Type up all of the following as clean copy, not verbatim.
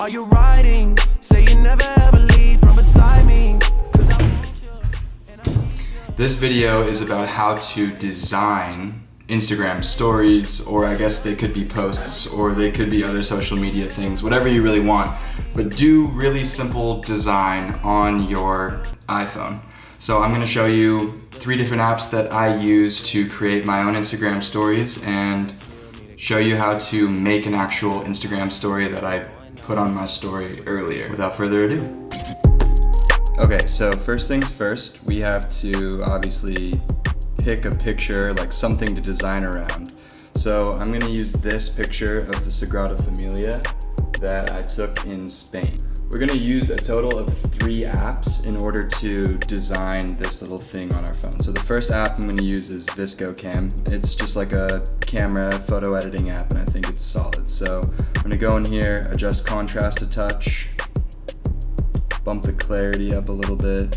Are you riding? Say you never ever leave from beside me. This video is about how to design Instagram stories, or I guess they could be posts, or they could be other social media things, whatever you really want, but do really simple design on your iPhone. So I'm going to show you 3 different apps that I use to create my own Instagram stories and show you how to make an actual Instagram story that I put on my story earlier. Without further ado. Okay, so first things first, we have to obviously pick a picture, like something to design around. So I'm going to use this picture of the Sagrada Familia that I took in Spain. We're going to use a total of 3 apps in order to design this little thing on our phone. So the first app I'm going to use is VSCO Cam. It's just like a camera photo editing app, and I think it's solid. So I'm going to go in here, adjust contrast a touch, bump the clarity up a little bit,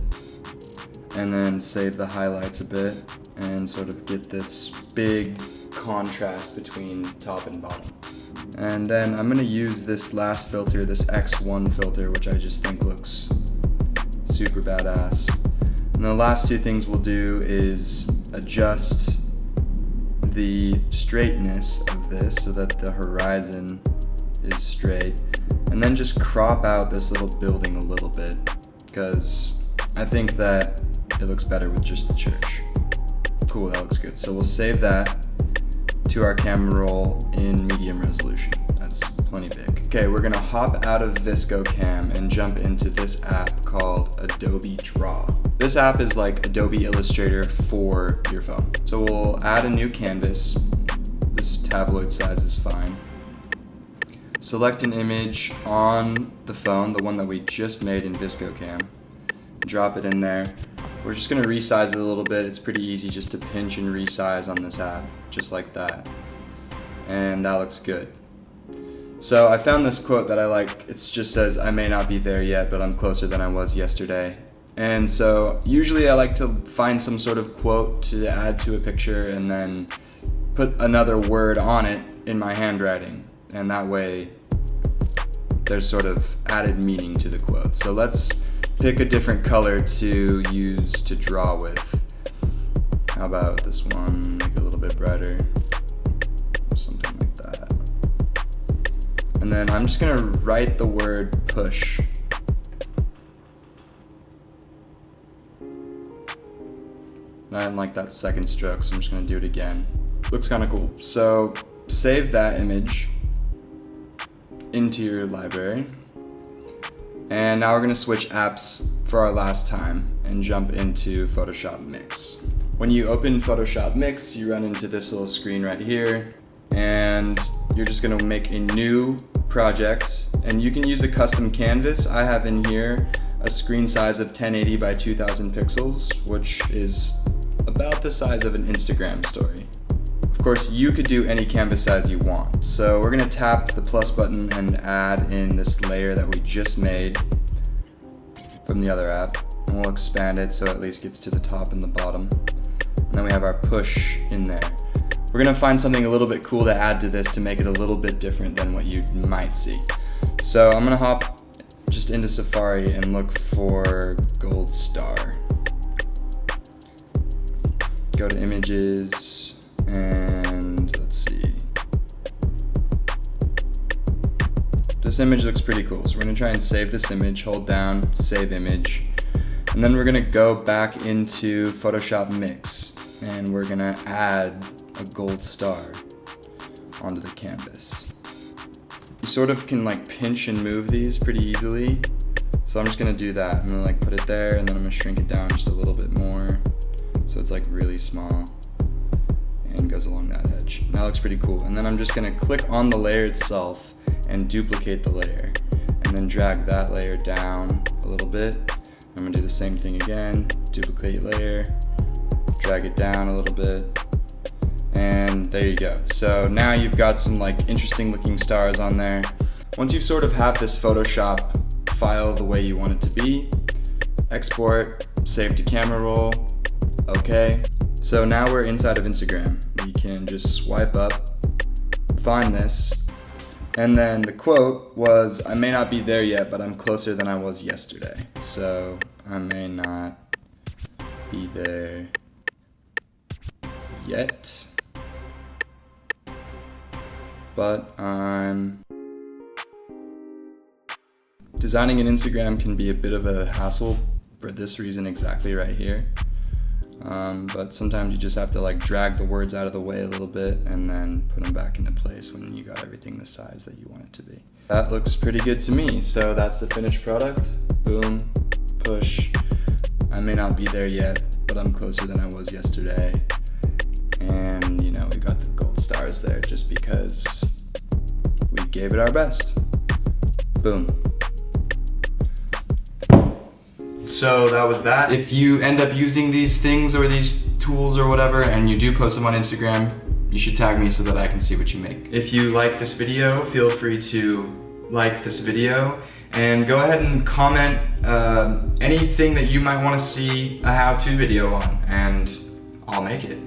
and then save the highlights a bit, and sort of get this big contrast between top and bottom. And then I'm going to use this last filter, this X1 filter, which I just think looks super badass. And the last 2 things we'll do is adjust the straightness of this so that the horizon is straight, and then just crop out this little building a little bit, because I think that it looks better with just the church. Cool, that looks good. So we'll save that to our camera roll in medium resolution. That's plenty big. Okay, we're gonna hop out of VSCO Cam and jump into this app called Adobe Draw. This app is like Adobe Illustrator for your phone. So we'll add a new canvas. This tabloid size is fine. Select an image on the phone, the one that we just made in VSCO Cam. Drop it in there. We're just gonna resize it a little bit. It's pretty easy just to pinch and resize on this app, just like that. And that looks good. So I found this quote that I like. It just says, "I may not be there yet, but I'm closer than I was yesterday." And so usually I like to find some sort of quote to add to a picture and then put another word on it in my handwriting. And that way there's sort of added meaning to the quote. So let's pick a different color to use to draw with. How about this one? Make it a little bit brighter. Something like that. And then I'm just gonna write the word push. And I didn't like that second stroke, so I'm just gonna do it again. Looks kinda cool. So save that image into your library. And now we're gonna switch apps for our last time and jump into Photoshop Mix. When you open Photoshop Mix, you run into this little screen right here, and you're just gonna make a new project, and you can use a custom canvas. I have in here a screen size of 1080 by 2000 pixels, which is about the size of an Instagram story. Of course, you could do any canvas size you want. So we're gonna tap the plus button and add in this layer that we just made from the other app. And we'll expand it so it at least gets to the top and the bottom. And then we have our push in there. We're gonna find something a little bit cool to add to this to make it a little bit different than what you might see. So I'm gonna hop just into Safari and look for gold star. Go to images, and let's see. This image looks pretty cool, so we're gonna try and save this image. Hold down, save image, and then we're gonna go back into Photoshop Mix, and we're gonna add a gold star onto the canvas. You sort of can like pinch and move these pretty easily, so I'm just gonna do that. I'm gonna like put it there, and then I'm gonna shrink it down just a little bit more, so it's like really small and goes along that edge. That looks pretty cool. And then I'm just gonna click on the layer itself and duplicate the layer, and then drag that layer down a little bit. I'm gonna do the same thing again, duplicate layer, drag it down a little bit, and there you go. So now you've got some like interesting looking stars on there. Once you sort of have this Photoshop file the way you want it to be, export, save to camera roll, okay. So now we're inside of Instagram. We can just swipe up, find this, And then the quote was, "I may not be there yet, but I'm closer than I was yesterday." So I may not be there yet, but I'm... Designing an Instagram can be a bit of a hassle for this reason exactly right here. But sometimes you just have to like drag the words out of the way a little bit and then put them back into place when you got everything the size that you want it to be. That looks pretty good to me, so that's the finished product. Boom, push. I may not be there yet, but I'm closer than I was yesterday. And you know, we got the gold stars there just because we gave it our best. Boom. So that was that. If you end up using these things or these tools or whatever and you do post them on Instagram, you should tag me so that I can see what you make. If you like this video, feel free to like this video and go ahead and comment anything that you might want to see a how-to video on, and I'll make it.